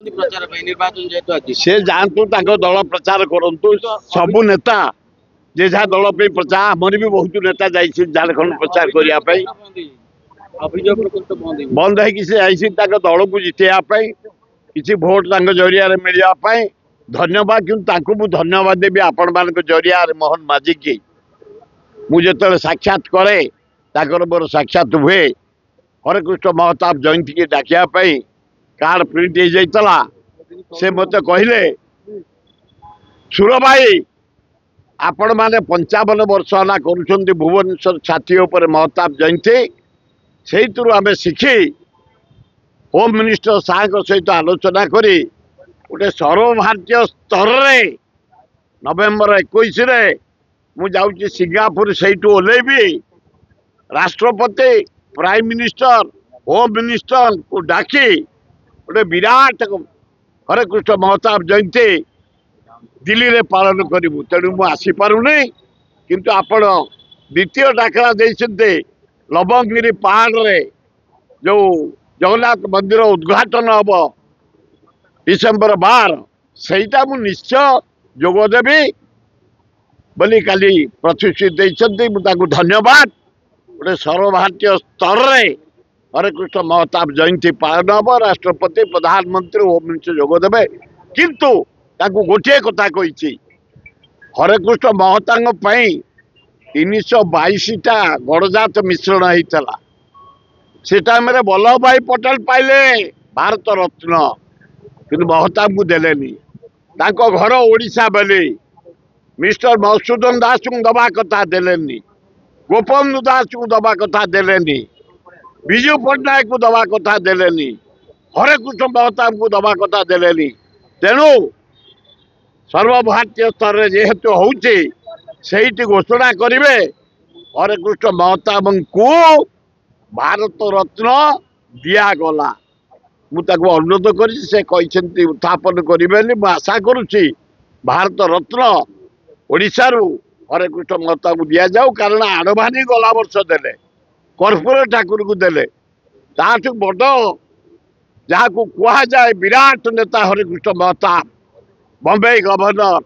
प्रचार निर्वाचन जेहेतु आज से जानतु दल प्रचार करतु सबु नेता जे जहाँ दल पे प्रचार आमर भी बहुत नेता जाइए झारखंड प्रचार करने अभियोग बंद है दल को जितेबाई किसी भोट जरिया मिलवाई धन्यवाद कि धन्यवाद देवी आपण मान जरिया मोहन माझी की मुझे साक्षात करे मोर साक्षात हुए हरेकृष्ण महताब जयंती की डाकियापाई कार्ड प्रिंट हो जाता से मत कहले सुर भाई आपण माने 55 वर्ष है कर भुवनेश्वर छाती उपर महताब जयंती से आम शिखी होम मिनिस्टर शाह सहित आलोचना करी गोटे सर्वभारतीय स्तर में नवेम्बर 21 मु जाऊँगी सिंगापुर से ओह्लैबी राष्ट्रपति प्राइम मिनिस्टर होम मिनिस्टर को डाकी गोटे विराट हरेकृष्ण महताब जयंती दिल्ली रे पालन करूँ तेणु मुझे आसीपारूनी किंतु आपण द्वितीय डाकरा देते लवंगिरी पहाड़ रे जो जगन्नाथ मंदिर उद्घाटन हम डिसेम्बर 12 सहीटा मु निश्चय जोगदेवी बोली काली प्रतिश्रुति देते धन्यवाद गोटे सर्वभारतीय स्तर में हरेकृष्ण महताब जयंती पालन हम राष्ट्रपति प्रधानमंत्री होम मिनिस्टर जोगदेवे किंतु गोटे कथा कही हरेकृष्ण महतांग 322टा गणजात मिश्रण होता से टाइम वल्लभ भाई पटेल पाइले भारत रत्न कि महताब को देलेनी घर ओडिशा बोली मिस्टर मधुसूदन दास को दबा कथा देलेनी गोपबंधु दास को दबा कथा देलेनी विजु पट्टनायक को दबा कथा देलेनी हरेकृष्ण महताब को दबा कथा देलेनी तेणु सर्वभारतीय स्तर में जेहेतु होती घोषणा करेंगे हरेकृष्ण महताब को भारत रत्न दिगला मुझे अनुरोध कर उत्थापन करेंगे आशा करुच्ची भारत रत्न ओडिशारू हरेकृष्ण महताब को दि जाऊ कारण आड़भानी गला वर्ष देले कर्पूर ठाकुर को देले ताठू बड़ जहाँ को कहुए विराट नेता Harekrushna Mahtab Bombay governor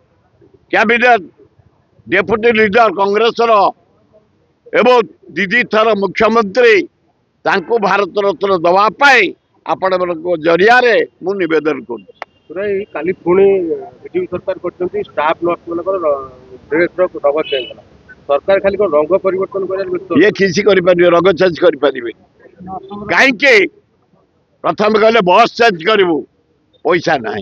cabinet deputy leader Congress एवं दीदी थर मुख्यमंत्री तांको भारत रत्न दवापाई आपण जरिया मु निवेदन कर काली पुणी बीजेपी सरकार कर स्टाफ नर्स मान रंग चेंज सरकार खाली रंग परिवर्तन ये किसी रंग चेंज करें कहीं प्रथम कहले बस चेंज करूँ पैसा ना।